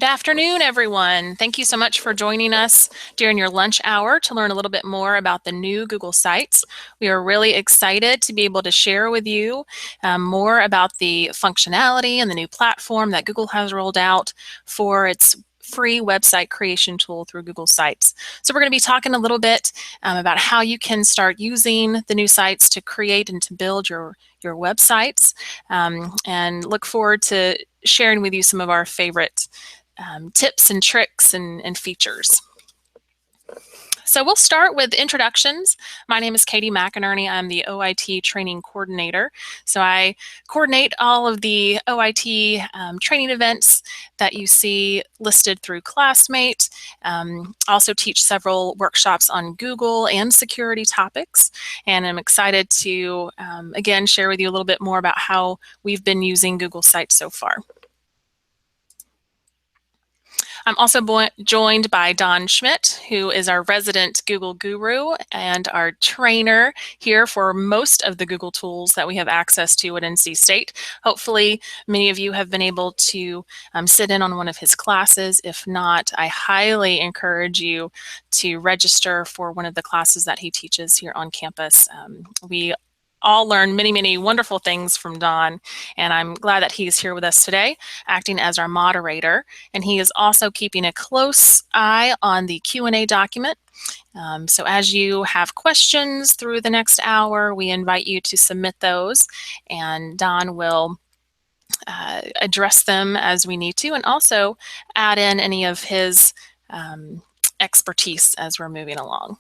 Good afternoon, everyone. Thank you so much for joining us during your lunch hour to learn a little bit more about the new Google Sites. We are really excited to be able to share with you more about the functionality and the new platform that Google has rolled out for its free website creation tool through Google Sites. So we're going to be talking a little bit about how you can start using the new sites to create and to build your websites, and look forward to sharing with you some of our favorite tips and tricks and features. So we'll start with introductions. My name is Katie McInerney. I'm the OIT training coordinator. So I coordinate all of the OIT training events that you see listed through Classmate. Also teach several workshops on Google and security topics. And I'm excited to, again, share with you a little bit more about how we've been using Google Sites so far. I'm also joined by Don Schmidt, who is our resident Google guru and our trainer here for most of the Google tools that we have access to at NC State. Hopefully, many of you have been able to sit in on one of his classes. If not, I highly encourage you to register for one of the classes that he teaches here on campus. We all learn many, many wonderful things from Don, and I'm glad that he's here with us today, acting as our moderator. And he is also keeping a close eye on the Q&A document. So as you have questions through the next hour, we invite you to submit those, and Don will address them as we need to, and also add in any of his expertise as we're moving along.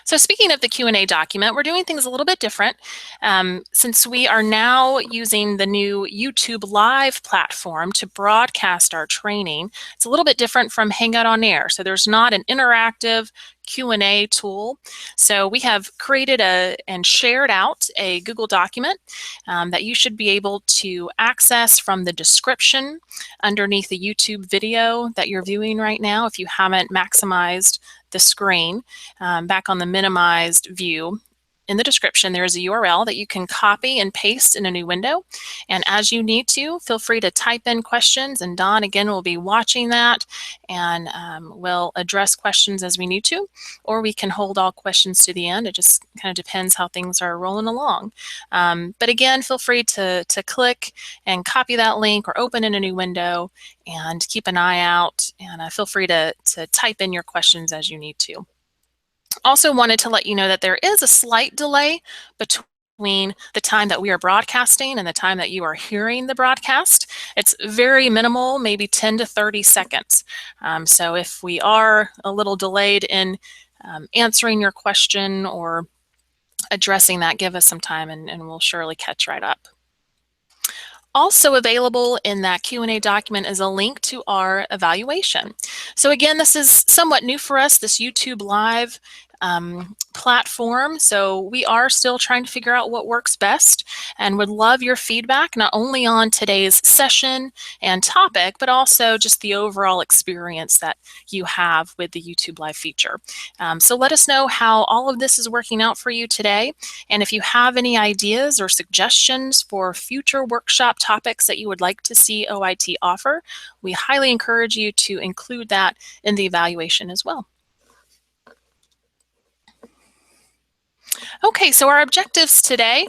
So speaking of the Q&A document, we're doing things a little bit different. Since we are now using the new YouTube Live platform to broadcast our training, it's a little bit different from Hangout on Air. So there's not an interactive Q&A tool. So we have created and shared out a Google document that you should be able to access from the description underneath the YouTube video that you're viewing right now if you haven't maximized the screen. Back on the minimized view, in the description, there is a URL that you can copy and paste in a new window. And as you need to, feel free to type in questions, and Don, again, will be watching that and will address questions as we need to, or we can hold all questions to the end. It just kind of depends how things are rolling along. But again, feel free to click and copy that link or open in a new window and keep an eye out, and feel free to type in your questions as you need to. Also wanted to let you know that there is a slight delay between the time that we are broadcasting and the time that you are hearing the broadcast. It's very minimal, maybe 10 to 30 seconds. So if we are a little delayed in answering your question or addressing that, give us some time and we'll surely catch right up. Also available in that Q&A document is a link to our evaluation. So again, this is somewhat new for us, this YouTube Live platform. So we are still trying to figure out what works best and would love your feedback, not only on today's session and topic, but also just the overall experience that you have with the YouTube Live feature. So let us know how all of this is working out for you today. And if you have any ideas or suggestions for future workshop topics that you would like to see OIT offer, we highly encourage you to include that in the evaluation as well. Okay, so our objectives today,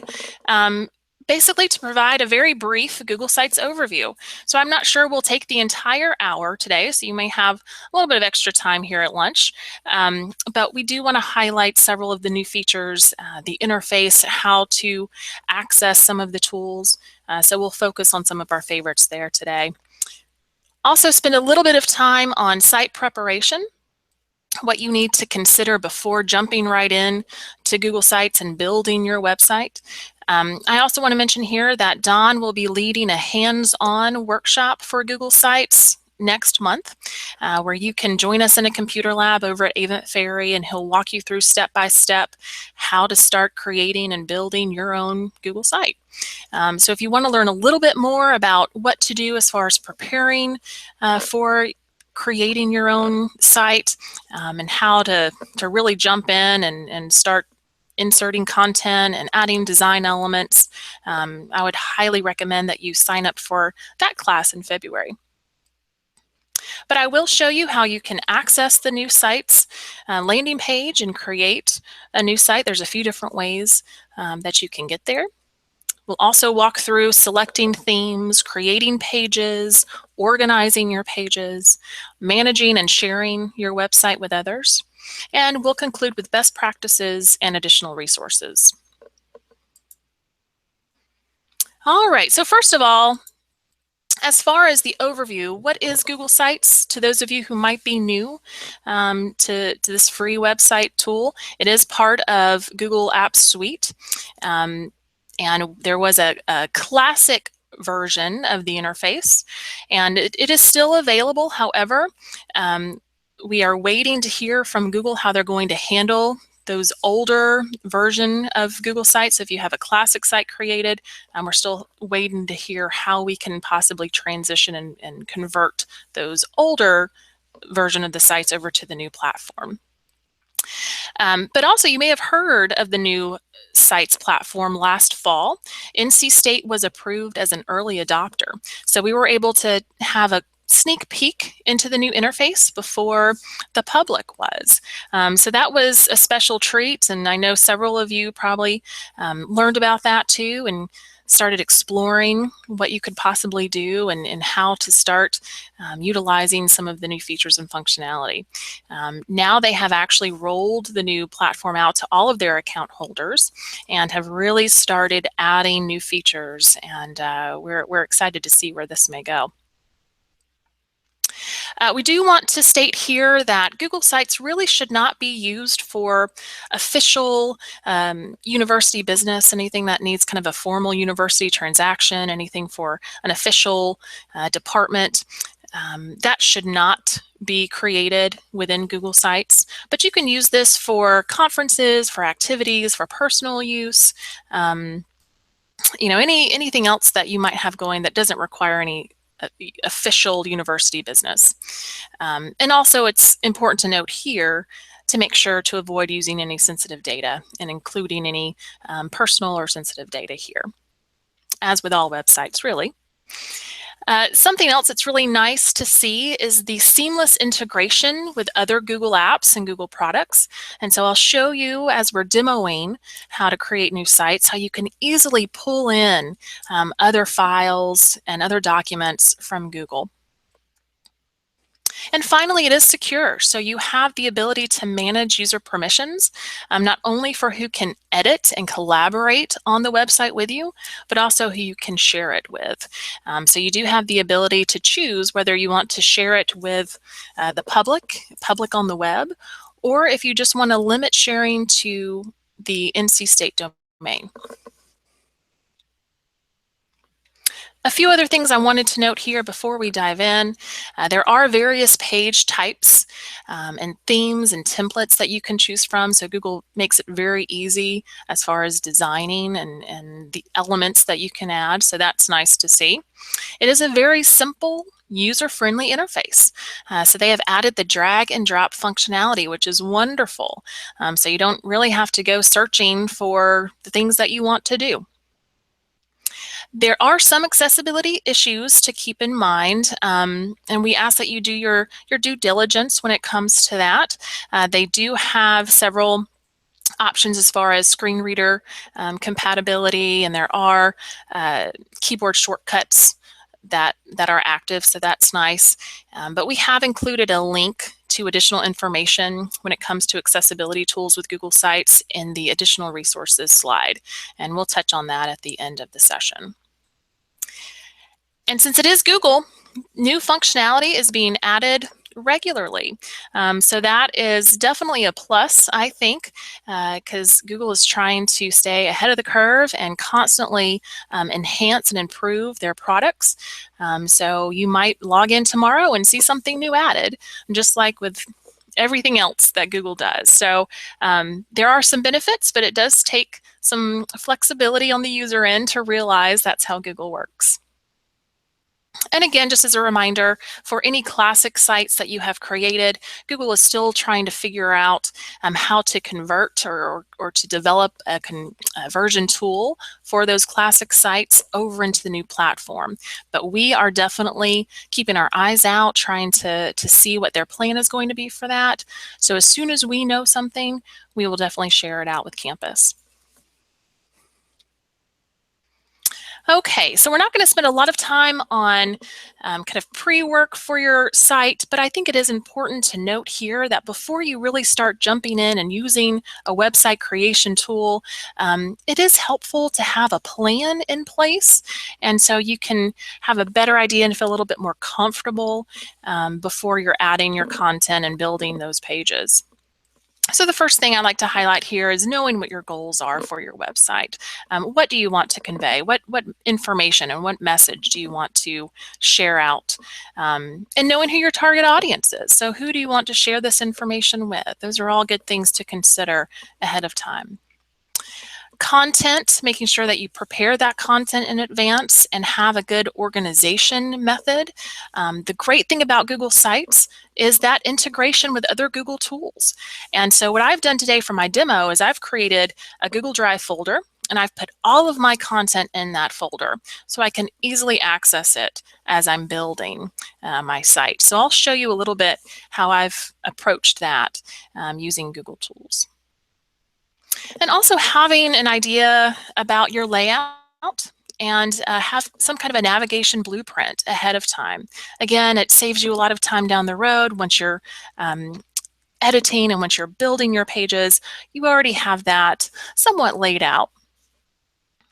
basically to provide a very brief Google Sites overview. So I'm not sure we'll take the entire hour today, so you may have a little bit of extra time here at lunch. But we do want to highlight several of the new features, the interface, how to access some of the tools. So we'll focus on some of our favorites there today. Also spend a little bit of time on site preparation, what you need to consider before jumping right in to Google Sites and building your website. I also want to mention here that Don will be leading a hands-on workshop for Google Sites next month, where you can join us in a computer lab over at Avent Ferry, and he'll walk you through step-by-step how to start creating and building your own Google site. So if you want to learn a little bit more about what to do as far as preparing for creating your own site and how to really jump in and start inserting content and adding design elements, I would highly recommend that you sign up for that class in February. But I will show you how you can access the new site's landing page and create a new site. There's a few different ways that you can get there. We'll also walk through selecting themes, creating pages, organizing your pages, managing and sharing your website with others, and we'll conclude with best practices and additional resources. All right, so first of all, as far as the overview, what is Google Sites? To those of you who might be new to this free website tool, it is part of Google Apps Suite. And there was a classic version of the interface, and it is still available. However, we are waiting to hear from Google how they're going to handle those older version of Google Sites. If you have a classic site created, we're still waiting to hear how we can possibly transition and convert those older version of the sites over to the new platform. But also, you may have heard of the new Sites platform last fall. NC State was approved as an early adopter. So we were able to have a sneak peek into the new interface before the public was. So that was a special treat, and I know several of you probably learned about that too and started exploring what you could possibly do and how to start utilizing some of the new features and functionality. Now they have actually rolled the new platform out to all of their account holders and have really started adding new features, and we're excited to see where this may go. We do want to state here that Google Sites really should not be used for official university business, anything that needs kind of a formal university transaction, anything for an official department. That should not be created within Google Sites, but you can use this for conferences, for activities, for personal use, anything else that you might have going that doesn't require any official university business. And also, it's important to note here to make sure to avoid using any sensitive data and including any personal or sensitive data here, as with all websites, really. Something else that's really nice to see is the seamless integration with other Google apps and Google products. And so I'll show you as we're demoing how to create new sites, how you can easily pull in other files and other documents from Google. And finally, it is secure. So you have the ability to manage user permissions, not only for who can edit and collaborate on the website with you, but also who you can share it with. So you do have the ability to choose whether you want to share it with the public on the web, or if you just want to limit sharing to the NC State domain. A few other things I wanted to note here before we dive in. There are various page types and themes and templates that you can choose from. So Google makes it very easy as far as designing and the elements that you can add. So that's nice to see. It is a very simple, user-friendly interface. So they have added the drag and drop functionality, which is wonderful. So you don't really have to go searching for the things that you want to do. There are some accessibility issues to keep in mind, and we ask that you do your due diligence when it comes to that. They do have several options as far as screen reader compatibility, and there are keyboard shortcuts that are active, so that's nice. But we have included a link to additional information when it comes to accessibility tools with Google Sites in the additional resources slide, and we'll touch on that at the end of the session. And since it is Google, new functionality is being added regularly. So that is definitely a plus, I think, because Google is trying to stay ahead of the curve and constantly enhance and improve their products. So you might log in tomorrow and see something new added, just like with everything else that Google does. So there are some benefits, but it does take some flexibility on the user end to realize that's how Google works. And again, just as a reminder, for any classic sites that you have created, Google is still trying to figure out how to convert or to develop a conversion tool for those classic sites over into the new platform. But we are definitely keeping our eyes out, trying to see what their plan is going to be for that. So as soon as we know something, we will definitely share it out with campus. Okay, so we're not going to spend a lot of time on kind of pre-work for your site, but I think it is important to note here that before you really start jumping in and using a website creation tool, it is helpful to have a plan in place, and so you can have a better idea and feel a little bit more comfortable before you're adding your content and building those pages. So the first thing I like to highlight here is knowing what your goals are for your website. What do you want to convey? What information and what message do you want to share out? And knowing who your target audience is. So who do you want to share this information with? Those are all good things to consider ahead of time. Content, making sure that you prepare that content in advance and have a good organization method. The great thing about Google Sites is that integration with other Google tools. And so what I've done today for my demo is I've created a Google Drive folder and I've put all of my content in that folder so I can easily access it as I'm building my site. So I'll show you a little bit how I've approached that using Google tools. And also having an idea about your layout and have some kind of a navigation blueprint ahead of time. Again, it saves you a lot of time down the road once you're editing and once you're building your pages. You already have that somewhat laid out.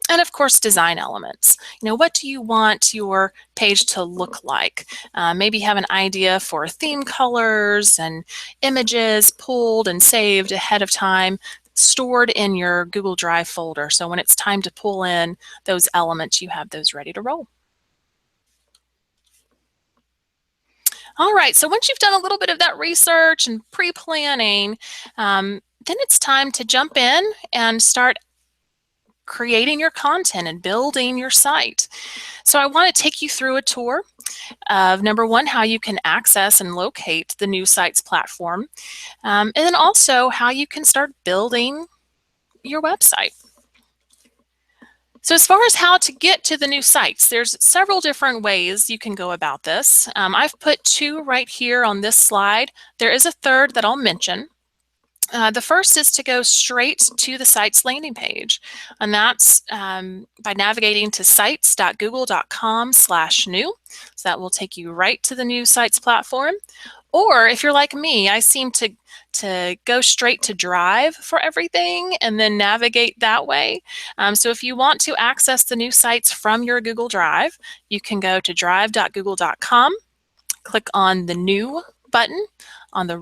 And of course, design elements. What do you want your page to look like? Maybe have an idea for theme colors and images pulled and saved ahead of time, stored in your Google Drive folder. So when it's time to pull in those elements, you have those ready to roll. All right, so once you've done a little bit of that research and pre-planning, then it's time to jump in and start creating your content and building your site. So I want to take you through a tour of number one, how you can access and locate the new sites platform, and then also how you can start building your website. So as far as how to get to the new sites, there's several different ways you can go about this. I've put two right here on this slide. There is a third that I'll mention. The first is to go straight to the site's landing page, and that's by navigating to sites.google.com/new. So that will take you right to the new sites platform. Or if you're like me, I seem to go straight to Drive for everything and then navigate that way. So if you want to access the new sites from your Google Drive, you can go to drive.google.com, click on the New button on the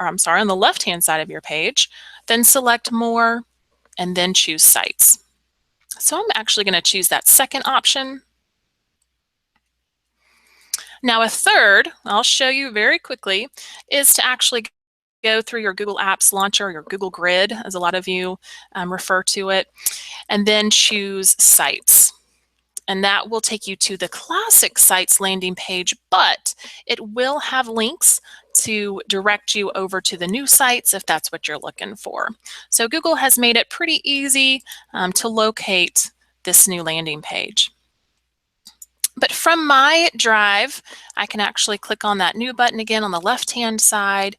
on the left-hand side of your page, then select More, and then choose Sites. So I'm actually going to choose that second option. Now a third, I'll show you very quickly, is to actually go through your Google Apps Launcher, your Google Grid, as a lot of you refer to it, and then choose Sites. And that will take you to the classic sites landing page, but it will have links to direct you over to the new sites if that's what you're looking for. So Google has made it pretty easy to locate this new landing page. But from my Drive, I can actually click on that New button again on the left-hand side,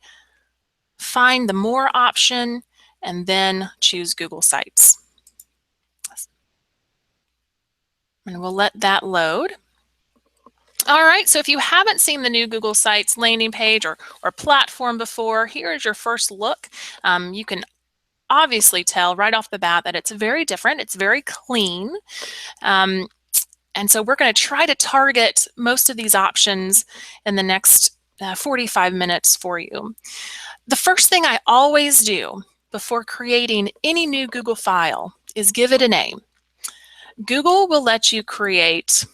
find the More option, and then choose Google Sites. And we'll let that load. All right, so if you haven't seen the new Google Sites landing page or platform before, here is your first look. You can obviously tell right off the bat that it's very different. It's very clean. And so we're going to try to target most of these options in the next 45 minutes for you. The first thing I always do before creating any new Google file is give it a name. Google will let you create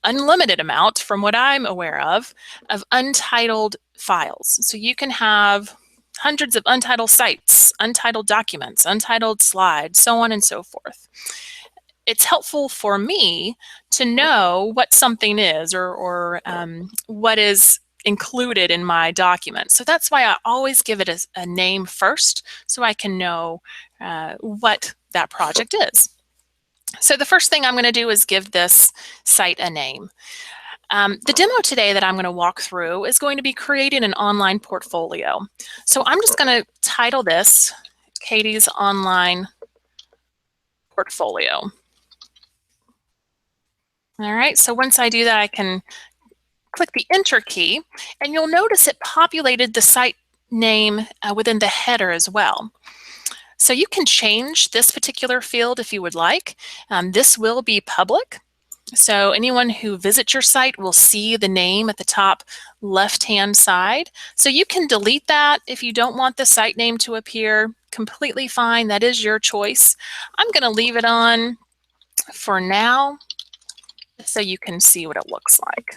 unlimited amount, from what I'm aware of untitled files. So you can have hundreds of untitled sites, untitled documents, untitled slides, so on and so forth. it's helpful for me to know what something is or what is included in my document. So that's why I always give it a name first so I can know what that project is. So the first thing I'm going to do is give this site a name. The demo today that I'm going to walk through is going to be creating an online portfolio. So I'm just going to title this Katie's Online Portfolio. All right, so once I do that, I can click the Enter key, and you'll notice it populated the site name within the header as well. So you can change this particular field if you would like. This will be public. So anyone who visits your site will see the name at the top left-hand side. So you can delete that if you don't want the site name to appear. Completely fine, that is your choice. I'm going to leave it on for now so you can see what it looks like.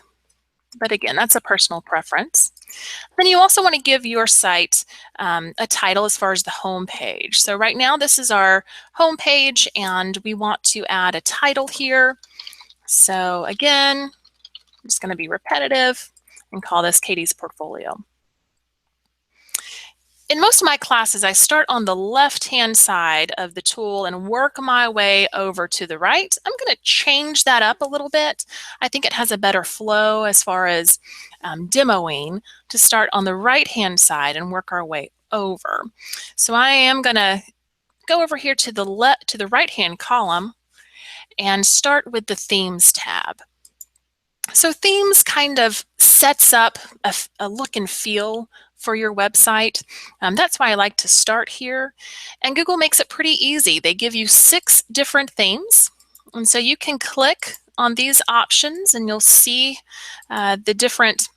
But again, that's a personal preference. Then you also want to give your site a title as far as the home page. So right now this is our home page and we want to add a title here. So again, I'm just going to be repetitive and call this Katie's Portfolio. In most of my classes, I start on the left-hand side of the tool and work my way over to the right. I'm going to change that up a little bit. I think it has a better flow as far as demoing to start on the right-hand side and work our way over. So I am going to go over here to the right-hand column and start with the Themes tab. So Themes kind of sets up a look and feel for your website. That's why I like to start here. And Google makes it pretty easy. They give you 6 different themes. And so you can click on these options and you'll see the different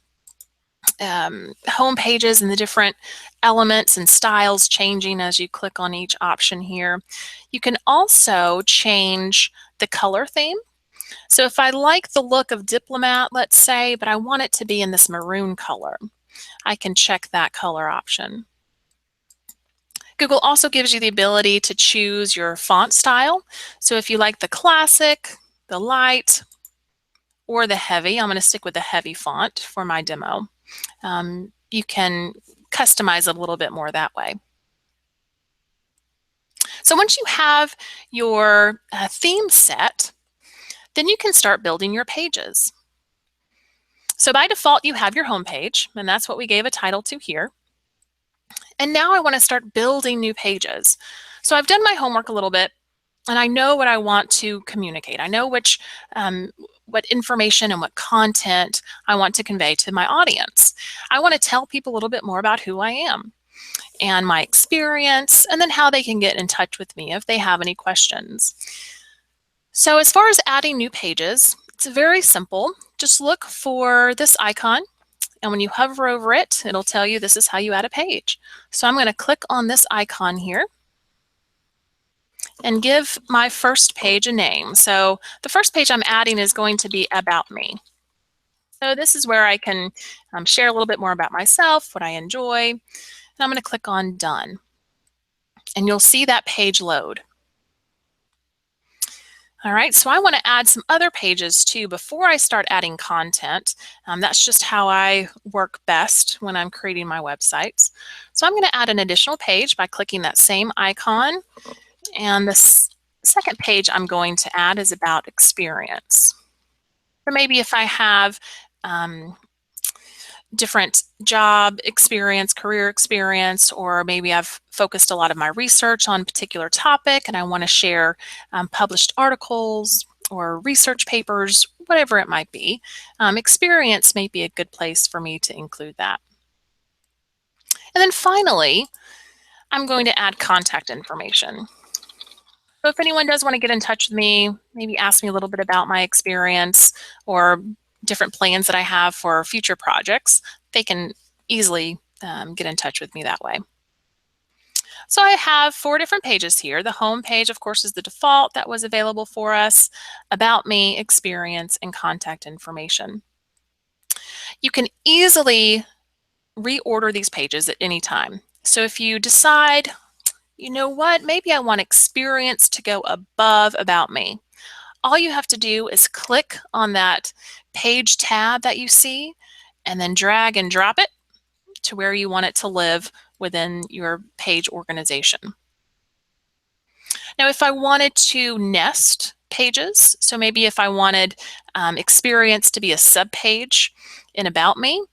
home pages and the different elements and styles changing as you click on each option here. You can also change the color theme. So if I like the look of Diplomat, let's say, but I want it to be in this maroon color, I can check that color option. Google also gives you the ability to choose your font style. So if you like the classic, the light, or the heavy, I'm going to stick with the heavy font for my demo. You can customize a little bit more that way. So once you have your theme set, then you can start building your pages. So by default, you have your home page, and that's what we gave a title to here. And now I want to start building new pages. So I've done my homework a little bit, and I know what I want to communicate. I know what information and what content I want to convey to my audience. I want to tell people a little bit more about who I am and my experience, and then how they can get in touch with me if they have any questions. So as far as adding new pages, it's very simple. Just look for this icon, and when you hover over it, it'll tell you this is how you add a page. So I'm going to click on this icon here and give my first page a name. So the first page I'm adding is going to be About Me. So this is where I can share a little bit more about myself, what I enjoy, and I'm going to click on Done. And you'll see that page load. All right, so I want to add some other pages too before I start adding content. That's just how I work best when I'm creating my websites. So I'm going to add an additional page by clicking that same icon. And the second page I'm going to add is about experience. So maybe if I have different job experience, career experience, or maybe I've focused a lot of my research on a particular topic and I want to share published articles or research papers, whatever it might be. Experience may be a good place for me to include that. And then finally, I'm going to add contact information. So if anyone does want to get in touch with me, maybe ask me a little bit about my experience or different plans that I have for future projects, they can easily get in touch with me that way. So I have 4 different pages here. The home page, of course, is the default that was available for us. About Me, experience, and contact information. You can easily reorder these pages at any time. So if you decide You know what? Maybe I want experience to go above About Me. All you have to do is click on that page tab that you see and then drag and drop it to where you want it to live within your page organization. Now, if I wanted to nest pages, so maybe if I wanted experience to be a subpage in About Me,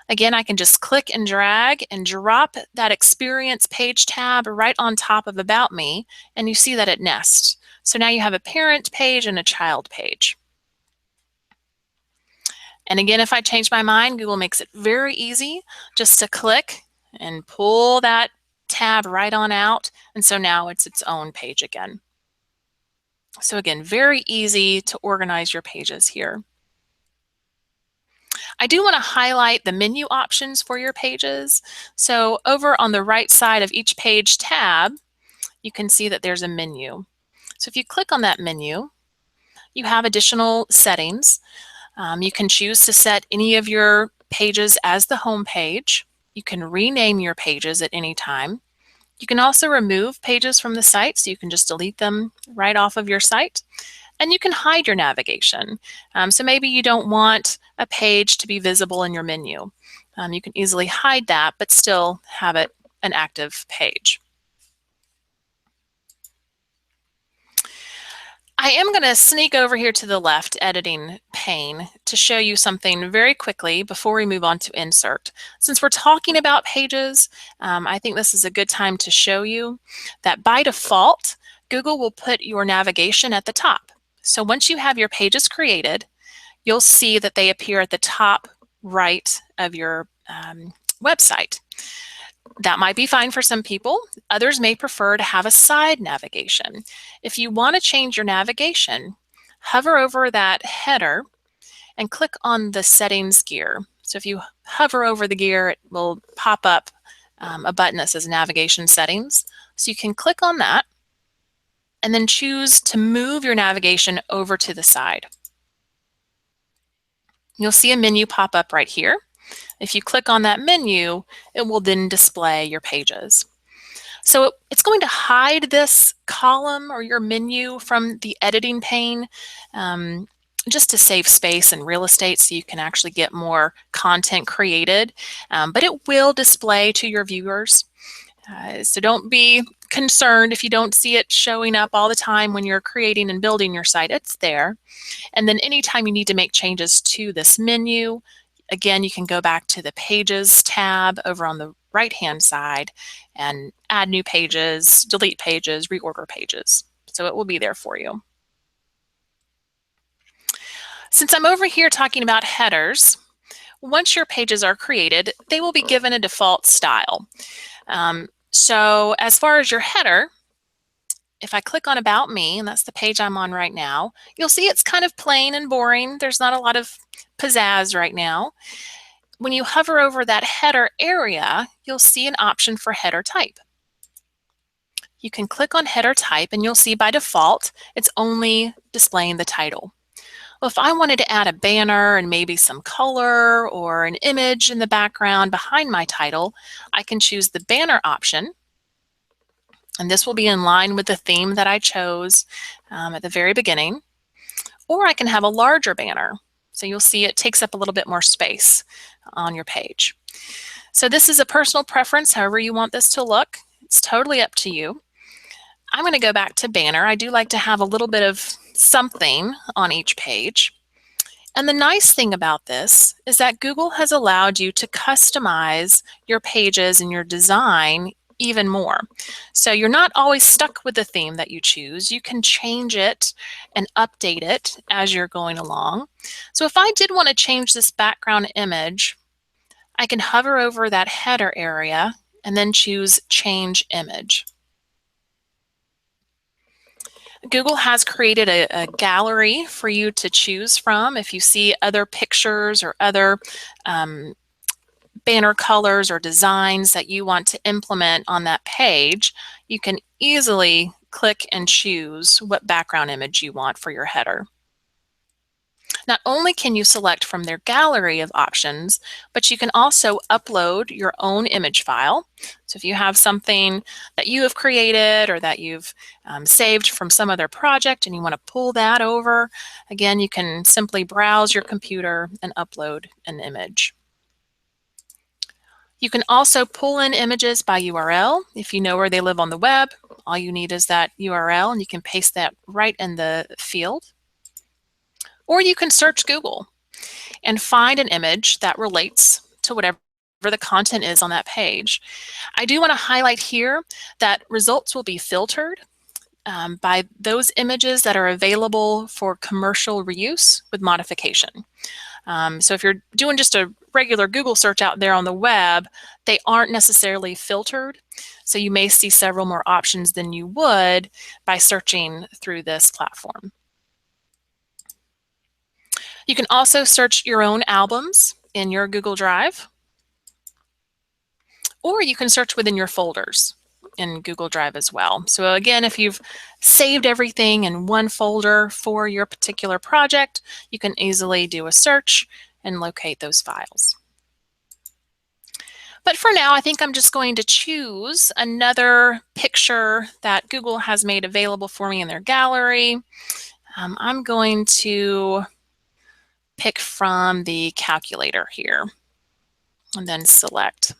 again, I can just click and drag and drop that experience page tab right on top of About Me, and you see that it nests. So now you have a parent page and a child page. And again, if I change my mind, Google makes it very easy just to click and pull that tab right on out. And so now it's its own page again. So again, very easy to organize your pages here. I do want to highlight the menu options for your pages. So over on the right side of each page tab, you can see that there's a menu. So if you click on that menu, you have additional settings. You can choose to set any of your pages as the home page. You can rename your pages at any time. You can also remove pages from the site, so you can just delete them right off of your site. And you can hide your navigation. So maybe you don't want a page to be visible in your menu. You can easily hide that, but still have it an active page. I am going to sneak over here to the left editing pane to show you something very quickly before we move on to insert. Since we're talking about pages, I think this is a good time to show you that by default, Google will put your navigation at the top. So once you have your pages created, you'll see that they appear at the top right of your website. That might be fine for some people. Others may prefer to have a side navigation. If you want to change your navigation, hover over that header and click on the settings gear. So if you hover over the gear, it will pop up a button that says navigation settings. So you can click on that and then choose to move your navigation over to the side. You'll see a menu pop up right here. If you click on that menu, it will then display your pages. So it's going to hide this column or your menu from the editing pane just to save space and real estate so you can actually get more content created. But it will display to your viewers. So don't be concerned if you don't see it showing up all the time when you're creating and building your site. It's there. And then anytime you need to make changes to this menu, again, you can go back to the Pages tab over on the right-hand side and add new pages, delete pages, reorder pages. So it will be there for you. Since I'm over here talking about headers, once your pages are created, they will be given a default style. So as far as your header, if I click on About Me, and that's the page I'm on right now, you'll see it's kind of plain and boring. There's not a lot of pizzazz right now. When you hover over that header area, you'll see an option for header type. You can click on header type and you'll see by default, it's only displaying the title. Well, if I wanted to add a banner and maybe some color or an image in the background behind my title, I can choose the banner option. And this will be in line with the theme that I chose at the very beginning. Or I can have a larger banner. So you'll see it takes up a little bit more space on your page. So this is a personal preference, however you want this to look. It's totally up to you. I'm going to go back to banner. I do like to have a little bit of something on each page. And the nice thing about this is that Google has allowed you to customize your pages and your design even more. So you're not always stuck with the theme that you choose. You can change it and update it as you're going along. So if I did want to change this background image, I can hover over that header area and then choose Change Image. Google has created a gallery for you to choose from. If you see other pictures or other banner colors or designs that you want to implement on that page, you can easily click and choose what background image you want for your header. Not only can you select from their gallery of options, but you can also upload your own image file. So if you have something that you have created or that you've saved from some other project and you want to pull that over, again, you can simply browse your computer and upload an image. You can also pull in images by URL. If you know where they live on the web, all you need is that URL and you can paste that right in the field. Or you can search Google and find an image that relates to whatever the content is on that page. I do want to highlight here that results will be filtered by those images that are available for commercial reuse with modification. So if you're doing just a regular Google search out there on the web, they aren't necessarily filtered. So you may see several more options than you would by searching through this platform. You can also search your own albums in your Google Drive, or you can search within your folders in Google Drive as well. So again, if you've saved everything in one folder for your particular project, you can easily do a search and locate those files. But for now, I think I'm just going to choose another picture that Google has made available for me in their gallery. I'm going to pick from the calculator here and then select.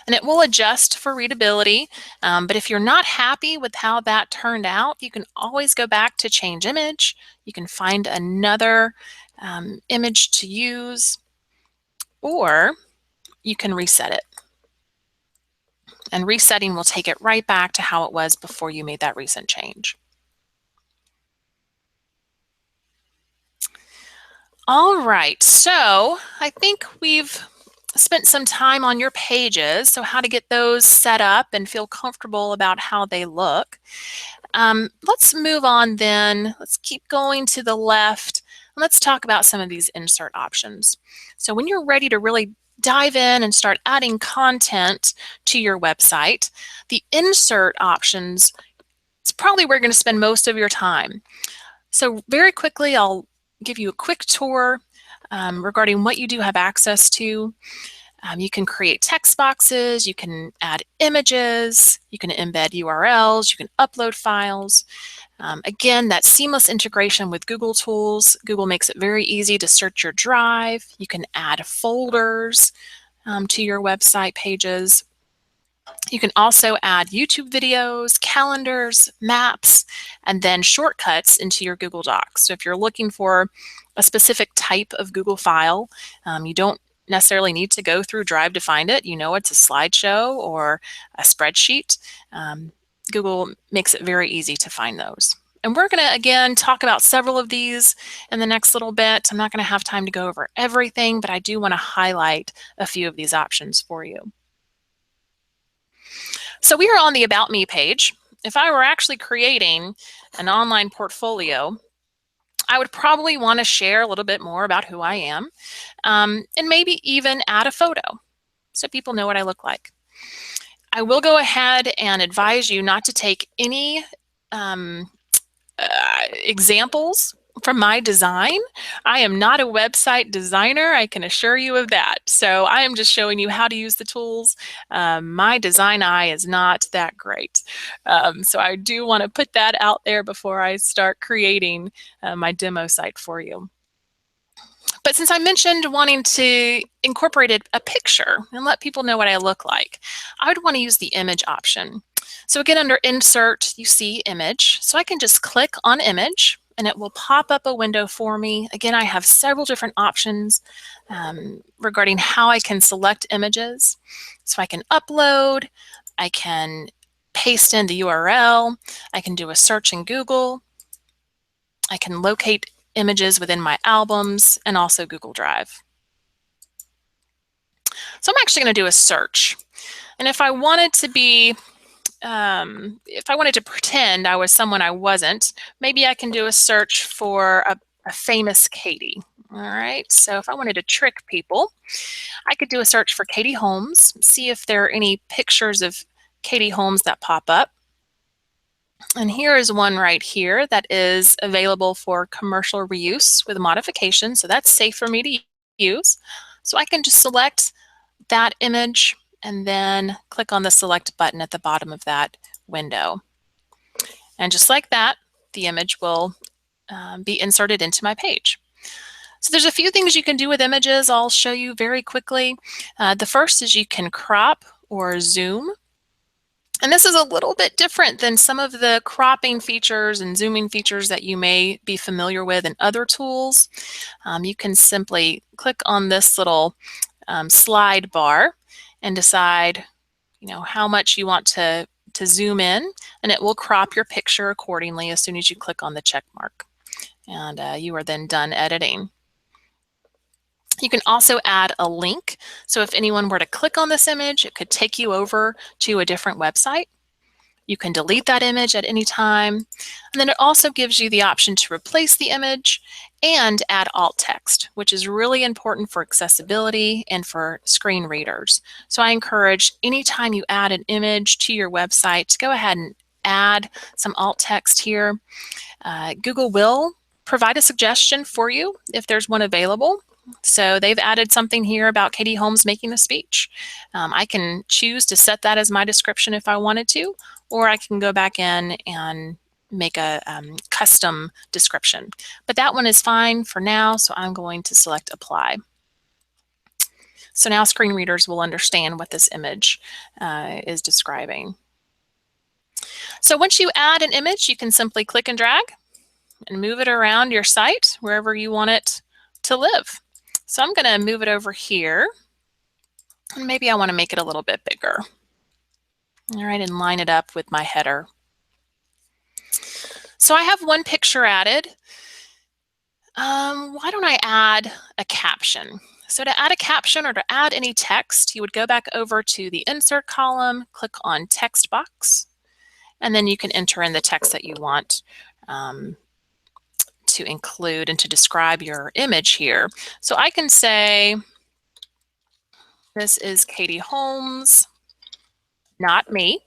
And it will adjust for readability, but if you're not happy with how that turned out, you can always go back to change image. You can find another image to use, or you can reset it. And resetting will take it right back to how it was before you made that recent change. All right, so I think we've spent some time on your pages, so how to get those set up and feel comfortable about how they look. Let's move on then. Let's keep going to the left. And let's talk about some of these insert options. So when you're ready to really dive in and start adding content to your website, the insert options is probably where you're going to spend most of your time. So very quickly, I'll give you a quick tour regarding what you do have access to. You can create text boxes, you can add images, you can embed URLs, you can upload files. Again, that seamless integration with Google tools. Google makes it very easy to search your drive. You can add folders to your website pages. You can also add YouTube videos, calendars, maps, and then shortcuts into your Google Docs. So if you're looking for a specific type of Google file, you don't necessarily need to go through Drive to find it. You know it's a slideshow or a spreadsheet. Google makes it very easy to find those. And we're going to, again, talk about several of these in the next little bit. I'm not going to have time to go over everything, but I do want to highlight a few of these options for you. So we are on the About Me page. If I were actually creating an online portfolio, I would probably want to share a little bit more about who I am, and maybe even add a photo so people know what I look like. I will go ahead and advise you not to take any examples from my design. I am not a website designer, I can assure you of that. So I am just showing you how to use the tools. My design eye is not that great. So I do want to put that out there before I start creating my demo site for you. But since I mentioned wanting to incorporate a picture and let people know what I look like, I would want to use the image option. So again, under Insert, you see Image. So I can just click on Image and it will pop up a window for me. Again, I have several different options regarding how I can select images. So I can upload, I can paste in the URL, I can do a search in Google, I can locate images within my albums and also Google Drive. So I'm actually going to do a search. And if I wanted to be, if I wanted to pretend I was someone I wasn't, maybe I can do a search for a famous Katie. All right, so if I wanted to trick people, I could do a search for Katie Holmes, see if there are any pictures of Katie Holmes that pop up. And here is one right here that is available for commercial reuse with modification. So that's safe for me to use. So I can just select that image and then click on the select button at the bottom of that window. And just like that, the image will be inserted into my page. So there's a few things you can do with images I'll show you very quickly. The first is you can crop or zoom. And this is a little bit different than some of the cropping features and zooming features that you may be familiar with in other tools. You can simply click on this little slide bar and decide, how much you want to zoom in, and it will crop your picture accordingly as soon as you click on the check mark. And you are then done editing. You can also add a link. So if anyone were to click on this image, it could take you over to a different website. You can delete that image at any time. And then it also gives you the option to replace the image and add alt text, which is really important for accessibility and for screen readers. So I encourage anytime you add an image to your website to go ahead and add some alt text here. Google will provide a suggestion for you if there's one available. So they've added something here about Katie Holmes making a speech. I can choose to set that as my description if I wanted to, or I can go back in and make a custom description. But that one is fine for now, so I'm going to select apply. So now screen readers will understand what this image is describing. So once you add an image, you can simply click and drag and move it around your site wherever you want it to live. So I'm going to move it over here, and maybe I want to make it a little bit bigger. All right, and line it up with my header. So I have one picture added. Why don't I add a caption? So to add a caption or to add any text, you would go back over to the insert column, click on text box, and then you can enter in the text that you want to include and to describe your image here. So I can say, this is Katie Holmes, not me,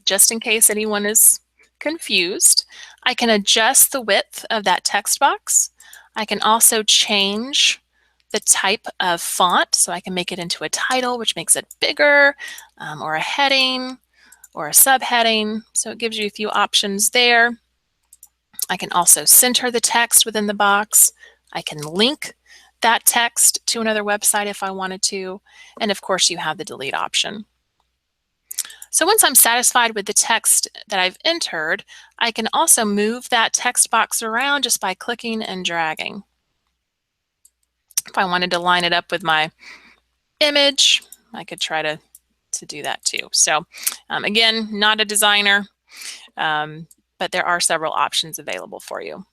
just in case anyone is confused. I can adjust the width of that text box. I can also change the type of font, so I can make it into a title, which makes it bigger, or a heading, or a subheading. So it gives you a few options there. I can also center the text within the box. I can link that text to another website if I wanted to. And of course, you have the delete option. So once I'm satisfied with the text that I've entered, I can also move that text box around just by clicking and dragging. If I wanted to line it up with my image, I could try to do that too. So again, not a designer, but there are several options available for you.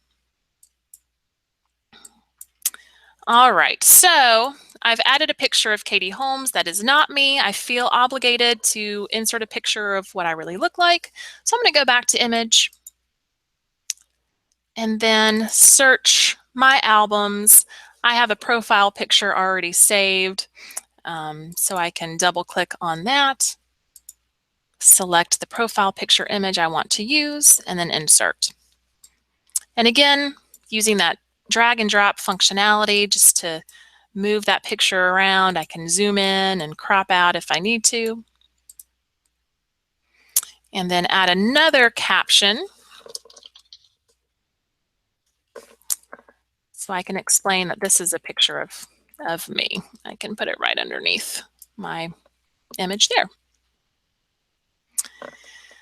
All right, so I've added a picture of Katie Holmes. That is not me. I feel obligated to insert a picture of what I really look like. So I'm going to go back to image and then search my albums. I have a profile picture already saved, so I can double click on that, select the profile picture image I want to use, and then insert. And again, using that drag and drop functionality just to move that picture around. I can zoom in and crop out if I need to. And then add another caption so I can explain that this is a picture of me. I can put it right underneath my image there.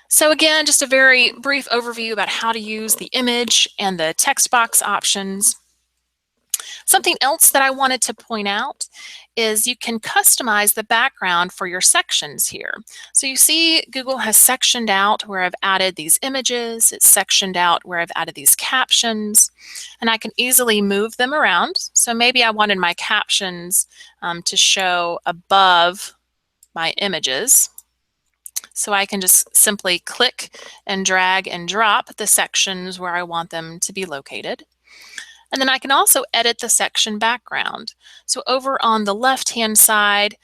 So again, just a very brief overview about how to use the image and the text box options. Something else that I wanted to point out is you can customize the background for your sections here. So you see Google has sectioned out where I've added these images, it's sectioned out where I've added these captions, and I can easily move them around. So maybe I wanted my captions to show above my images. So I can just simply click and drag and drop the sections where I want them to be located. And then I can also edit the section background. So over on the left-hand side,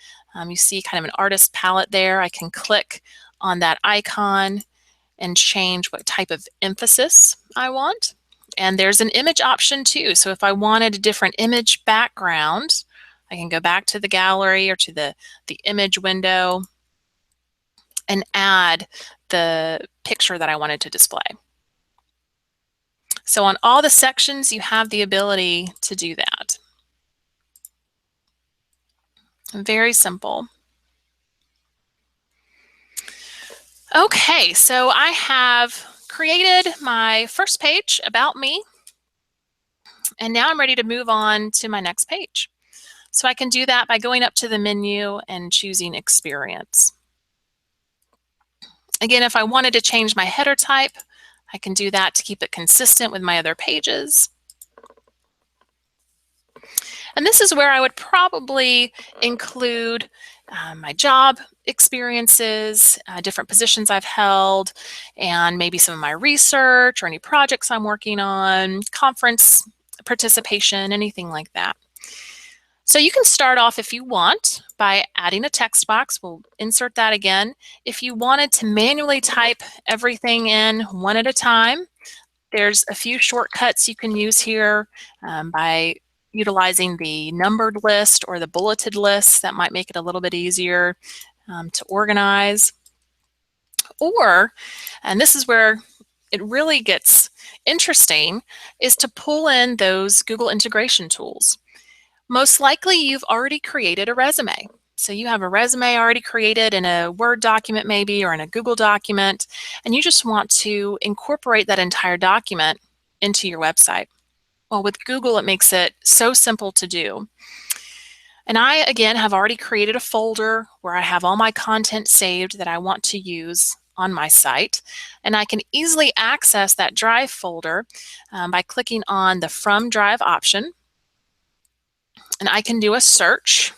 you see kind of an artist palette there. I can click on that icon and change what type of emphasis I want. And there's an image option too. So if I wanted a different image background, I can go back to the gallery or to the image window and add the picture that I wanted to display. So on all the sections, you have the ability to do that. Very simple. Okay, so I have created my first page about me, and now I'm ready to move on to my next page. So I can do that by going up to the menu and choosing Experience. Again, if I wanted to change my header type, I can do that to keep it consistent with my other pages. And this is where I would probably include my job experiences, different positions I've held, and maybe some of my research or any projects I'm working on, conference participation, anything like that. So you can start off if you want by adding a text box. We'll insert that again. If you wanted to manually type everything in one at a time, there's a few shortcuts you can use here by utilizing the numbered list or the bulleted list. That might make it a little bit easier to organize. Or, and this is where it really gets interesting, is to pull in those Google integration tools. Most likely you've already created a resume. So you have a resume already created in a Word document maybe, or in a Google document, and you just want to incorporate that entire document into your website. Well, with Google, it makes it so simple to do. And I, again, have already created a folder where I have all my content saved that I want to use on my site. And I can easily access that Drive folder by clicking on the From Drive option. And I can do a search.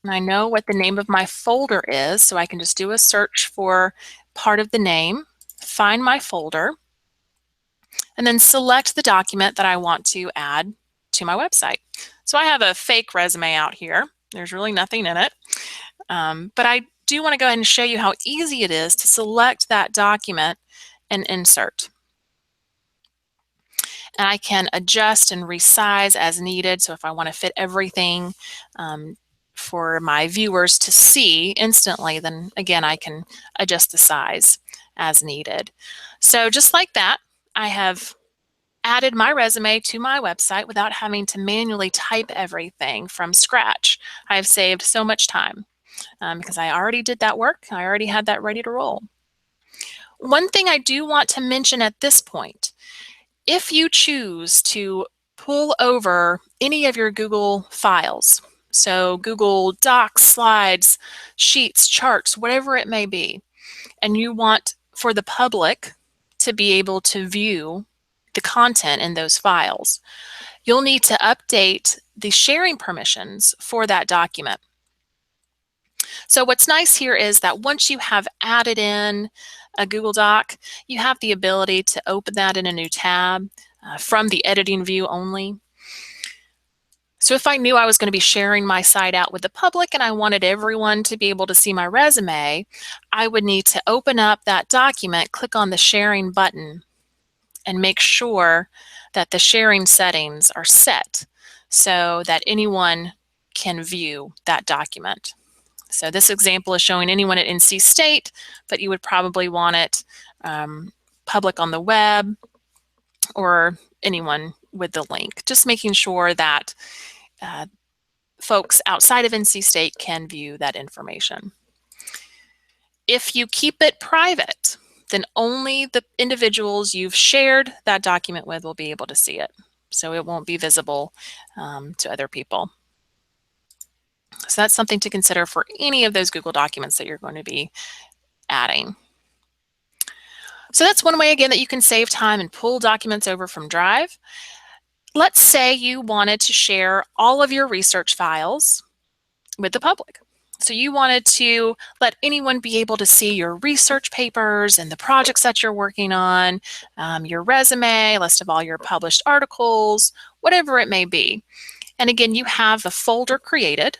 And I know what the name of my folder is, so I can just do a search for part of the name, find my folder, and then select the document that I want to add to my website. So I have a fake resume out here. There's really nothing in it. But I do want to go ahead and show you how easy it is to select that document and insert. And I can adjust and resize as needed. So if I want to fit everything for my viewers to see instantly, then again, I can adjust the size as needed. So just like that, I have added my resume to my website without having to manually type everything from scratch. I've saved so much time because I already did that work. I already had that ready to roll. One thing I do want to mention at this point, if you choose to pull over any of your Google files, so Google Docs, slides, sheets, charts, whatever it may be, and you want for the public to be able to view the content in those files, you'll need to update the sharing permissions for that document. So what's nice here is that once you have added in a Google Doc, you have the ability to open that in a new tab from the editing view only. So if I knew I was going to be sharing my site out with the public and I wanted everyone to be able to see my resume, I would need to open up that document, click on the sharing button, and make sure that the sharing settings are set so that anyone can view that document. So this example is showing anyone at NC State, but you would probably want it public on the web or anyone with the link. Just making sure that folks outside of NC State can view that information. If you keep it private, then only the individuals you've shared that document with will be able to see it. So it won't be visible to other people. So that's something to consider for any of those Google documents that you're going to be adding. So that's one way, again, that you can save time and pull documents over from Drive. Let's say you wanted to share all of your research files with the public. So you wanted to let anyone be able to see your research papers and the projects that you're working on, your resume, list of all your published articles, whatever it may be. And again, you have the folder created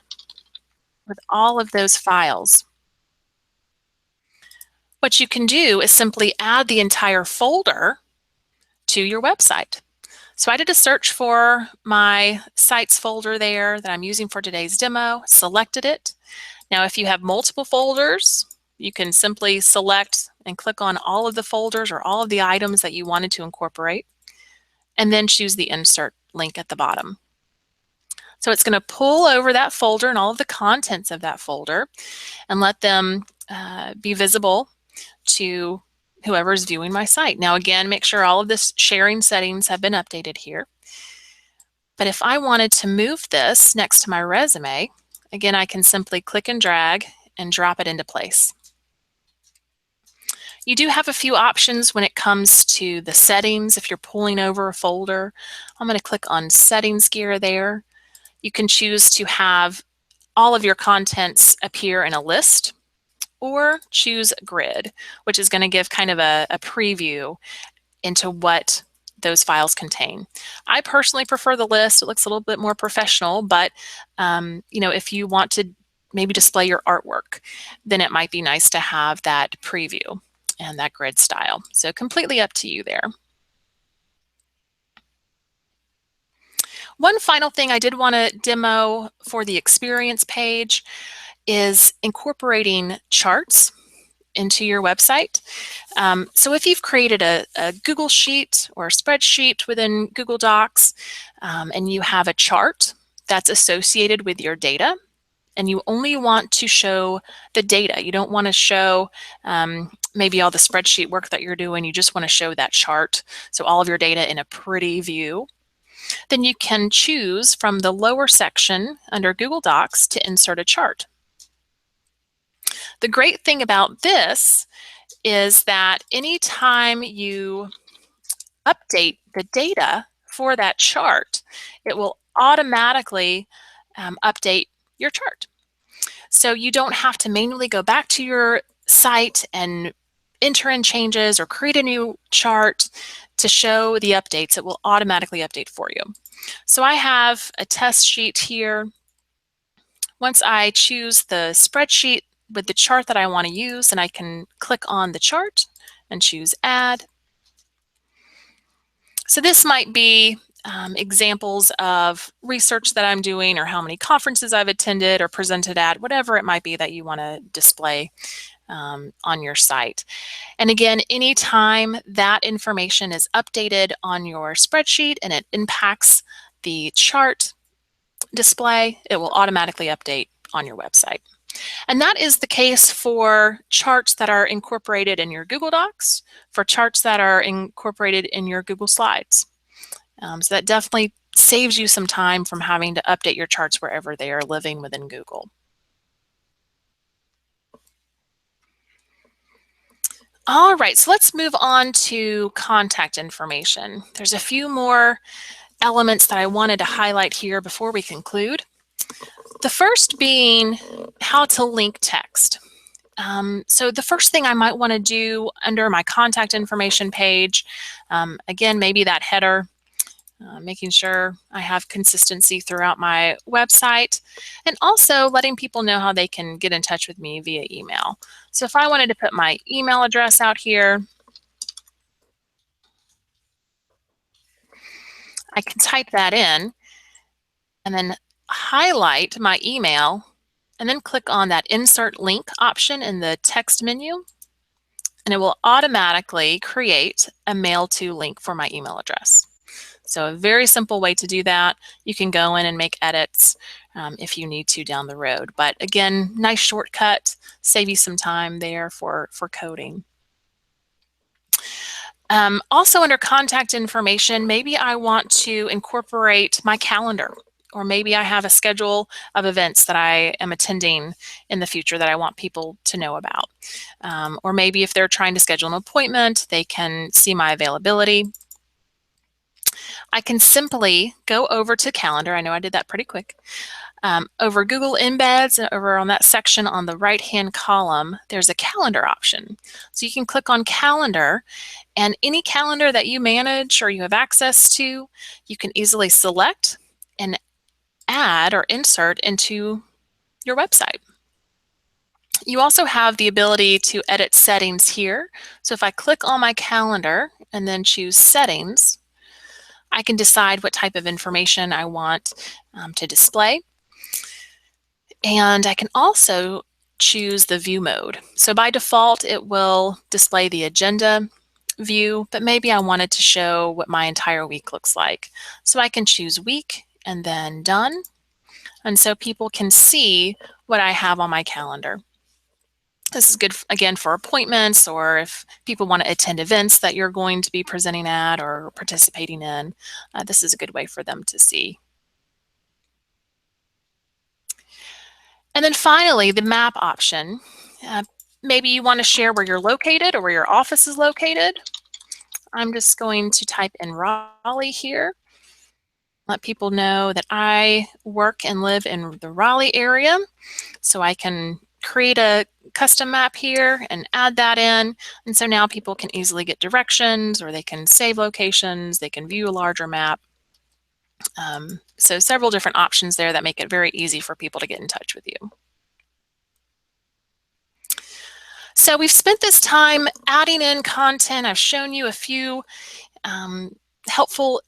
with all of those files. What you can do is simply add the entire folder to your website. So I did a search for my sites folder there that I'm using for today's demo, selected it. Now, if you have multiple folders, you can simply select and click on all of the folders or all of the items that you wanted to incorporate, and then choose the insert link at the bottom. So it's going to pull over that folder and all of the contents of that folder and let them be visible to whoever is viewing my site. Now, again, make sure all of this sharing settings have been updated here. But if I wanted to move this next to my resume, again, I can simply click and drag and drop it into place. You do have a few options when it comes to the settings if you're pulling over a folder. I'm going to click on Settings gear there. You can choose to have all of your contents appear in a list, or choose Grid, which is going to give kind of a preview into what those files contain. I personally prefer the list. It looks a little bit more professional, but if you want to maybe display your artwork, then it might be nice to have that preview and that grid style. So completely up to you there. One final thing I did want to demo for the experience page is incorporating charts into your website. So if you've created a Google Sheet or a spreadsheet within Google Docs, and you have a chart that's associated with your data, and you only want to show the data, you don't want to show maybe all the spreadsheet work that you're doing, you just want to show that chart, so all of your data in a pretty view, then you can choose from the lower section under Google Docs to insert a chart. The great thing about this is that anytime you update the data for that chart, it will automatically update your chart. So you don't have to manually go back to your site and enter in changes or create a new chart to show the updates. It will automatically update for you. So I have a test sheet here. Once I choose the spreadsheet with the chart that I want to use, and I can click on the chart and choose Add. So this might be examples of research that I'm doing, or how many conferences I've attended or presented at, whatever it might be that you want to display on your site. And again, anytime that information is updated on your spreadsheet and it impacts the chart display, it will automatically update on your website. And that is the case for charts that are incorporated in your Google Docs, for charts that are incorporated in your Google Slides. So that definitely saves you some time from having to update your charts wherever they are living within Google. All right, so let's move on to contact information. There's a few more elements that I wanted to highlight here before we conclude. The first being how to link text. So the first thing I might want to do under my contact information page, again, maybe that header, making sure I have consistency throughout my website, and also letting people know how they can get in touch with me via email. So if I wanted to put my email address out here, I can type that in and then highlight my email and then click on that insert link option in the text menu, and it will automatically create a mail to link for my email address. So a very simple way to do that. You can go in and make edits if you need to down the road. But again, nice shortcut, save you some time there for coding. Also under contact information, maybe I want to incorporate my calendar, or maybe I have a schedule of events that I am attending in the future that I want people to know about. Or maybe if they're trying to schedule an appointment, they can see my availability. I can simply go over to Calendar. I know I did that pretty quick. Over Google Embeds, over on that section on the right-hand column, there's a calendar option. So you can click on Calendar, and any calendar that you manage or you have access to, you can easily select and add or insert into your website. You also have the ability to edit settings here. So if I click on my calendar and then choose settings, I can decide what type of information I want to display. And I can also choose the view mode. So by default, it will display the agenda view, but maybe I wanted to show what my entire week looks like. So I can choose week and then done. And so people can see what I have on my calendar. This is good, again, for appointments, or if people want to attend events that you're going to be presenting at or participating in. This is a good way for them to see. And then finally, the map option. Maybe you want to share where you're located or where your office is located. I'm just going to type in Raleigh here. Let people know that I work and live in the Raleigh area. So I can create a custom map here and add that in. And so now people can easily get directions, or they can save locations, they can view a larger map. So several different options there that make it very easy for people to get in touch with you. So we've spent this time adding in content. I've shown you a few helpful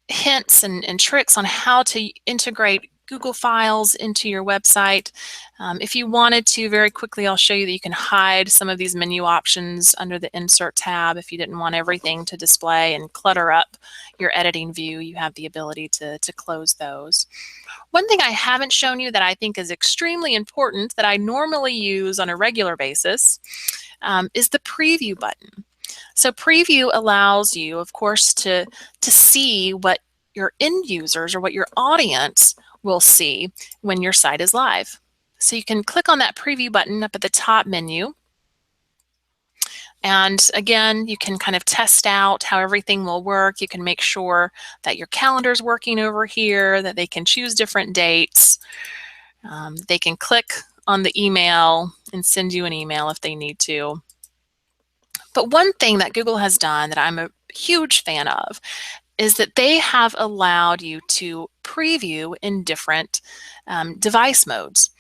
hints and tricks on how to integrate Google files into your website. If you wanted to, very quickly, I'll show you that you can hide some of these menu options under the Insert tab. If you didn't want everything to display and clutter up your editing view, you have the ability to close those. One thing I haven't shown you that I think is extremely important, that I normally use on a regular basis, is the preview button. So preview allows you, of course, to see what your end users or what your audience will see when your site is live. So you can click on that preview button up at the top menu. And again, you can kind of test out how everything will work. You can make sure that your calendar is working over here, that they can choose different dates. They can click on the email and send you an email if they need to. But one thing that Google has done that I'm a huge fan of is that they have allowed you to preview in different device modes.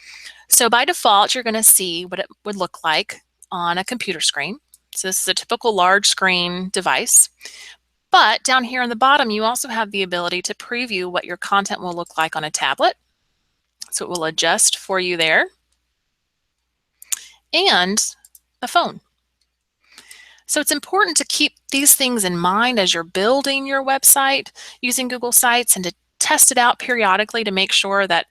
So by default, you're going to see what it would look like on a computer screen. So this is a typical large screen device. But down here on the bottom, you also have the ability to preview what your content will look like on a tablet. So it will adjust for you there. And a phone. So it's important to keep these things in mind as you're building your website using Google Sites, and to test it out periodically to make sure that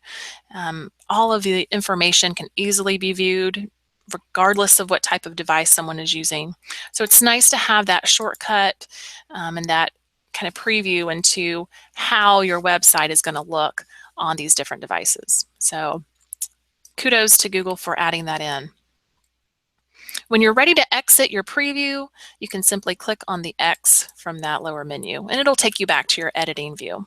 all of the information can easily be viewed regardless of what type of device someone is using. So it's nice to have that shortcut and that kind of preview into how your website is going to look on these different devices. So kudos to Google for adding that in. When you're ready to exit your preview, you can simply click on the X from that lower menu, and it'll take you back to your editing view.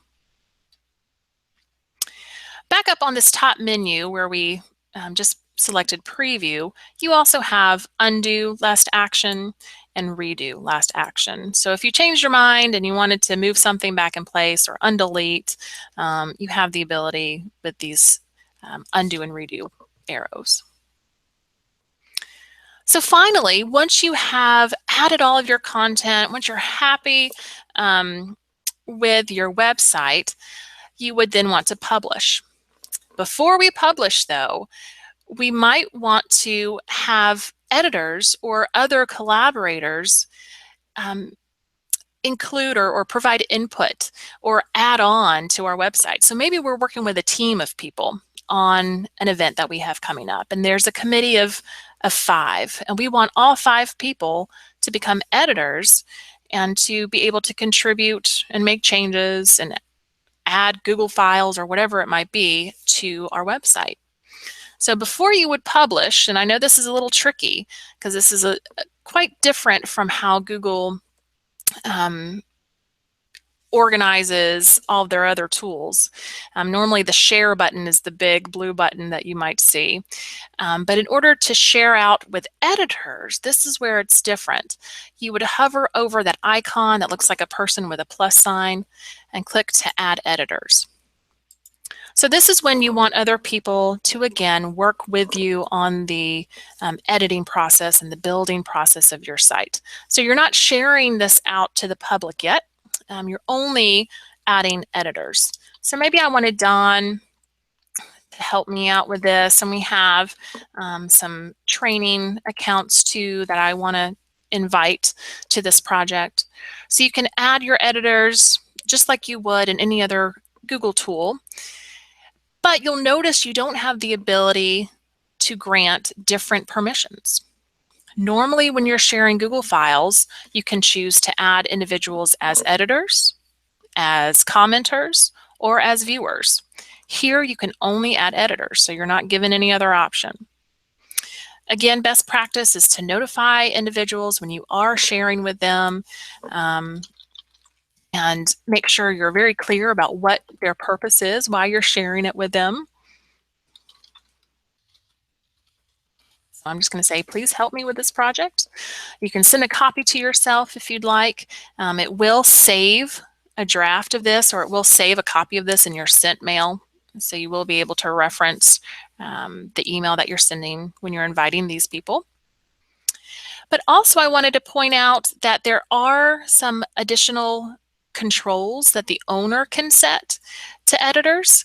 Back up on this top menu where we just selected preview, you also have undo last action and redo last action. So if you changed your mind and you wanted to move something back in place or undelete, you have the ability with these undo and redo arrows. So finally, once you have added all of your content, once you're happy with your website, you would then want to publish. Before we publish, though, we might want to have editors or other collaborators include or provide input or add on to our website. So maybe we're working with a team of people on an event that we have coming up, and there's a committee of 5, and we want all 5 people to become editors and to be able to contribute and make changes and add Google files or whatever it might be to our website. So before you would publish, and I know this is a little tricky because this is quite different from how Google organizes all of their other tools. Normally the share button is the big blue button that you might see. But in order to share out with editors, this is where it's different. You would hover over that icon that looks like a person with a plus sign and click to add editors. So this is when you want other people to, again, work with you on the editing process and the building process of your site. So you're not sharing this out to the public yet. You're only adding editors. So maybe I wanted Don to help me out with this, and we have some training accounts too that I want to invite to this project. So you can add your editors just like you would in any other Google tool. But you'll notice you don't have the ability to grant different permissions. Normally, when you're sharing Google files, you can choose to add individuals as editors, as commenters, or as viewers. Here, you can only add editors, so you're not given any other option. Again, best practice is to notify individuals when you are sharing with them, and make sure you're very clear about what their purpose is, why you're sharing it with them. So I'm just going to say, please help me with this project. You can send a copy to yourself if you'd like. It will save a draft of this, or it will save a copy of this in your sent mail. So you will be able to reference the email that you're sending when you're inviting these people. But also I wanted to point out that there are some additional controls that the owner can set to editors.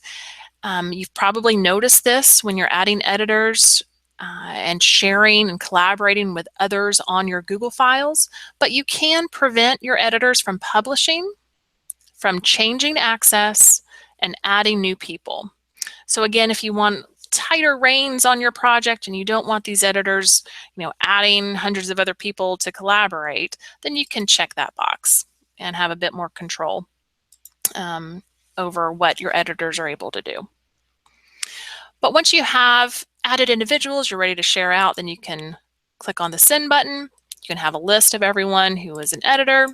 You've probably noticed this when you're adding editors and sharing and collaborating with others on your Google files, but you can prevent your editors from publishing, from changing access, and adding new people. So again, if you want tighter reins on your project and you don't want these editors, adding hundreds of other people to collaborate, then you can check that box and have a bit more control over what your editors are able to do. But once you have added individuals, you're ready to share out, then you can click on the send button. You can have a list of everyone who is an editor,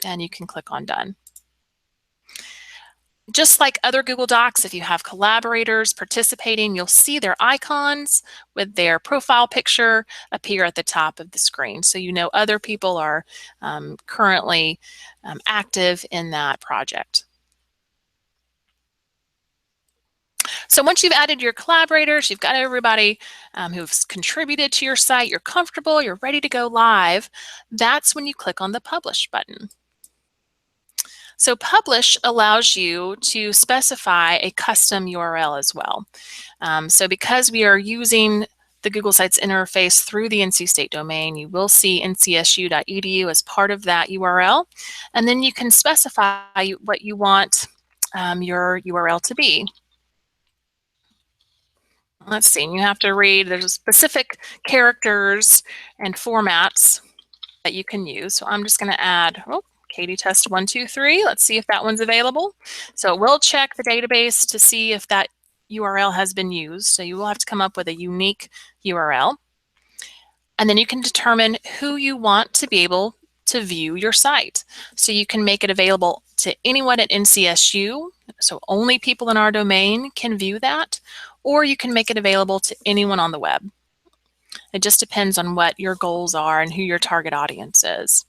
and you can click on done. Just like other Google Docs, if you have collaborators participating, you'll see their icons with their profile picture appear at the top of the screen. So you know other people are currently active in that project. So once you've added your collaborators, you've got everybody who's contributed to your site, you're comfortable, you're ready to go live, that's when you click on the Publish button. So Publish allows you to specify a custom URL as well. So because we are using the Google Sites interface through the NC State domain, you will see ncsu.edu as part of that URL. And then you can specify what you want your URL to be. Let's see, you have to read, there's specific characters and formats that you can use. So I'm just going to add, Katie test 1, 2, 3. Let's see if that one's available. So we'll check the database to see if that URL has been used. So you will have to come up with a unique URL. And then you can determine who you want to be able to view your site. So you can make it available to anyone at NCSU. So only people in our domain can view that. Or you can make it available to anyone on the web. It just depends on what your goals are and who your target audience is.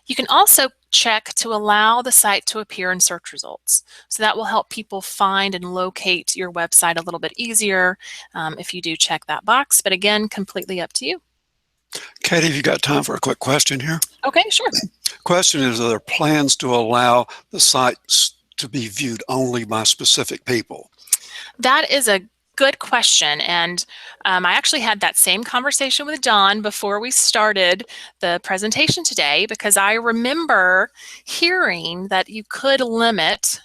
You can also check to allow the site to appear in search results. So that will help people find and locate your website a little bit easier if you do check that box. But again, completely up to you. Katie, have you got time for a quick question here? Okay, sure. Question is, are there plans to allow the sites to be viewed only by specific people? That is a good question, and I actually had that same conversation with Don before we started the presentation today, because I remember hearing that you could limit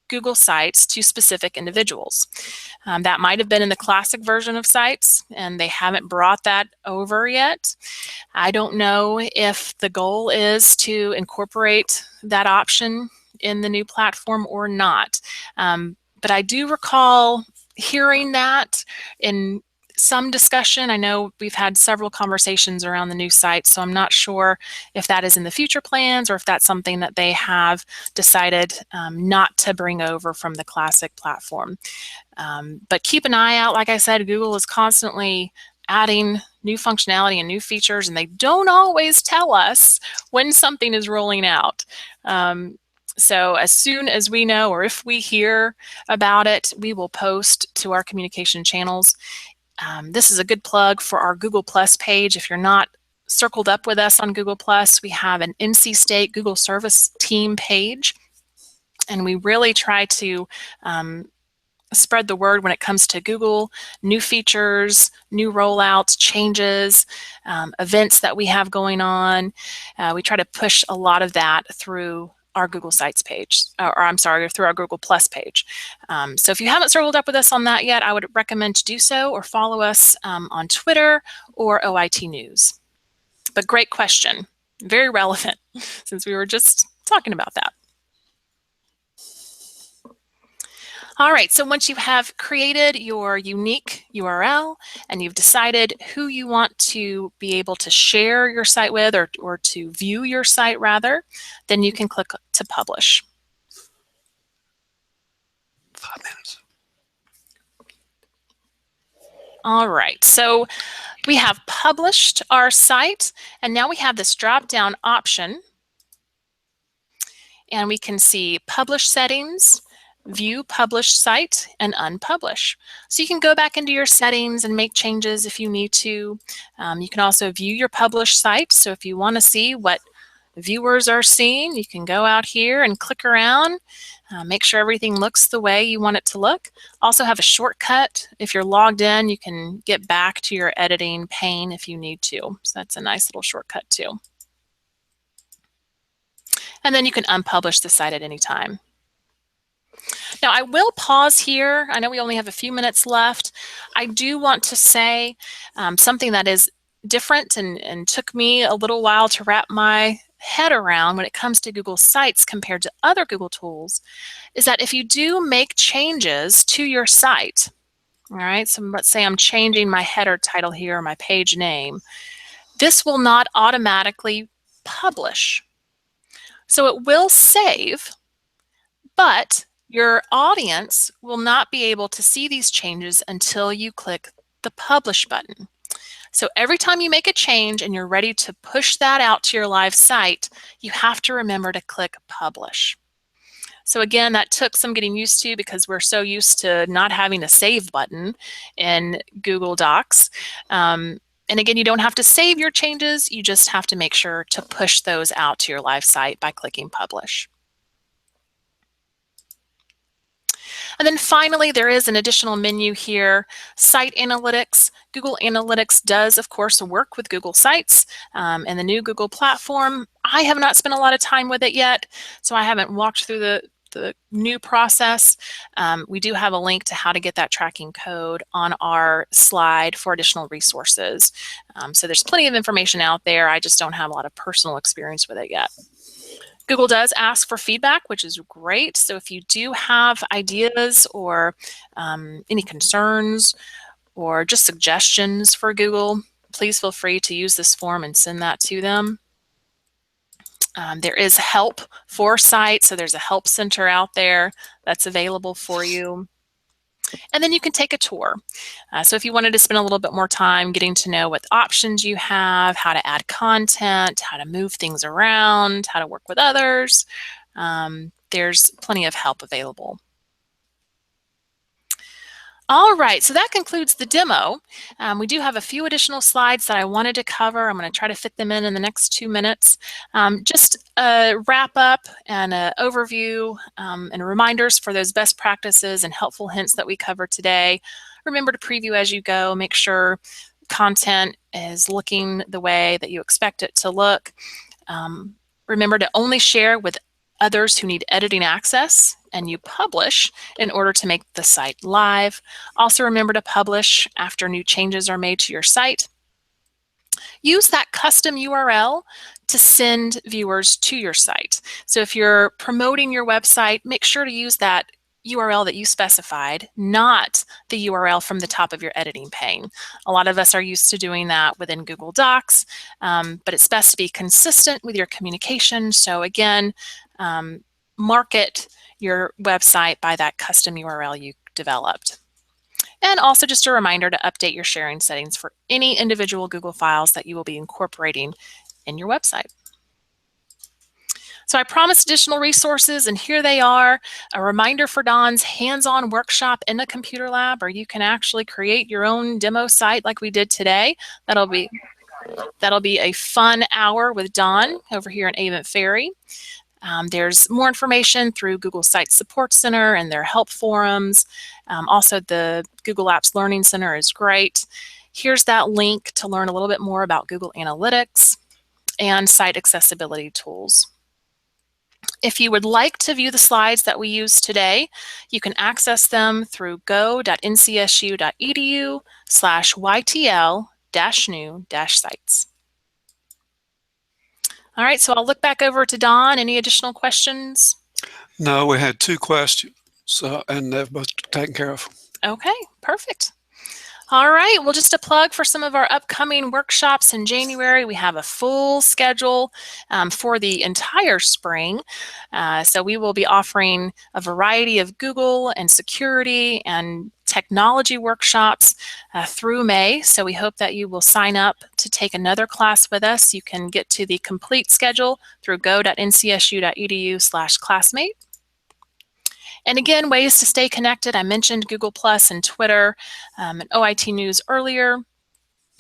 Google Sites to specific individuals. That might have been in the classic version of Sites, and they haven't brought that over yet. I don't know if the goal is to incorporate that option in the new platform or not. But I do recall hearing that in some discussion. I know we've had several conversations around the new site, so I'm not sure if that is in the future plans or if that's something that they have decided not to bring over from the classic platform. But keep an eye out. Like I said, Google is constantly adding new functionality and new features, and they don't always tell us when something is rolling out. So as soon as we know, or if we hear about it, we will post to our communication channels. This is a good plug for our Google Plus page. If you're not circled up with us on Google Plus, we have an NC State Google Service Team page, and we really try to spread the word when it comes to Google, new features, new rollouts, changes, events that we have going on. We try to push a lot of that through our Google Sites page, or I'm sorry, through our Google Plus page. So if you haven't circled up with us on that yet, I would recommend to do so, or follow us on Twitter or OIT News. But great question, very relevant, since we were just talking about that. All right, so once you have created your unique URL and you've decided who you want to be able to share your site with, or to view your site rather, then you can click to publish. 5 minutes. All right, so we have published our site, and now we have this drop-down option, and we can see publish settings, view published site, and unpublish. So you can go back into your settings and make changes if you need to. You can also view your published site. So if you want to see what viewers are seeing, you can go out here and click around, make sure everything looks the way you want it to look. Also have a shortcut. If you're logged in, you can get back to your editing pane if you need to. So that's a nice little shortcut too. And then you can unpublish the site at any time. Now I will pause here. I know we only have a few minutes left. I do want to say something that is different and took me a little while to wrap my head around when it comes to Google Sites compared to other Google tools, is that if you do make changes to your site, all right, so let's say I'm changing my header title here, my page name, this will not automatically publish. So it will save, but your audience will not be able to see these changes until you click the publish button. So every time you make a change and you're ready to push that out to your live site, you have to remember to click publish. So again, that took some getting used to because we're so used to not having a save button in Google Docs. And again, you don't have to save your changes, you just have to make sure to push those out to your live site by clicking publish. And then finally, there is an additional menu here, Site Analytics. Google Analytics does, of course, work with Google Sites and the new Google platform. I have not spent a lot of time with it yet, so I haven't walked through the new process. We do have a link to how to get that tracking code on our slide for additional resources. So there's plenty of information out there. I just don't have a lot of personal experience with it yet. Google does ask for feedback, which is great. So if you do have ideas or any concerns or just suggestions for Google, please feel free to use this form and send that to them. There is help for sites, so there's a help center out there that's available for you. And then you can take a tour. So if you wanted to spend a little bit more time getting to know what options you have, how to add content, how to move things around, how to work with others, there's plenty of help available. All right, so that concludes the demo. We do have a few additional slides that I wanted to cover. I'm going to try to fit them in the next 2 minutes. Just a wrap up and an overview and reminders for those best practices and helpful hints that we covered today. Remember to preview as you go. Make sure content is looking the way that you expect it to look. Remember to only share with others who need editing access, and you publish in order to make the site live. Also remember to publish after new changes are made to your site. Use that custom URL to send viewers to your site. So if you're promoting your website, make sure to use that URL that you specified, not the URL from the top of your editing pane. A lot of us are used to doing that within Google Docs, but it's best to be consistent with your communication. So again, market your website by that custom URL you developed. And also just a reminder to update your sharing settings for any individual Google files that you will be incorporating in your website. So I promised additional resources, and here they are. A reminder for Dawn's hands-on workshop in a computer lab, or you can actually create your own demo site like we did today. That'll be a fun hour with Dawn over here in Avent Ferry. There's more information through Google Site Support Center and their help forums. Also, the Google Apps Learning Center is great. Here's that link to learn a little bit more about Google Analytics and site accessibility tools. If you would like to view the slides that we used today, you can access them through go.ncsu.edu/ytl-new-sites. All right, so I'll look back over to Dawn. Any additional questions? No, we had 2 questions, and they're both taken care of. Okay, perfect. All right, well, just a plug for some of our upcoming workshops in January. We have a full schedule for the entire spring. So we will be offering a variety of Google and security and technology workshops through May. So we hope that you will sign up to take another class with us. You can get to the complete schedule through go.ncsu.edu/classmate. And again, ways to stay connected. I mentioned Google Plus and Twitter and OIT News earlier.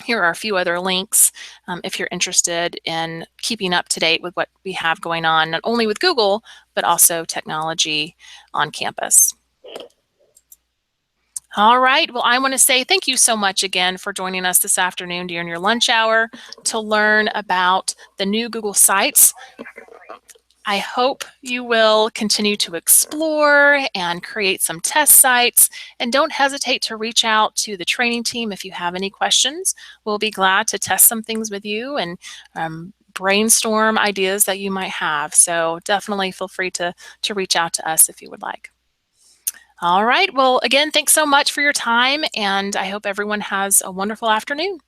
Here are a few other links if you're interested in keeping up to date with what we have going on, not only with Google, but also technology on campus. All right, well, I want to say thank you so much again for joining us this afternoon during your lunch hour to learn about the new Google Sites. I hope you will continue to explore and create some test sites, and don't hesitate to reach out to the training team if you have any questions. We'll be glad to test some things with you and brainstorm ideas that you might have. So definitely feel free to reach out to us if you would like. All right, well, again, thanks so much for your time, and I hope everyone has a wonderful afternoon.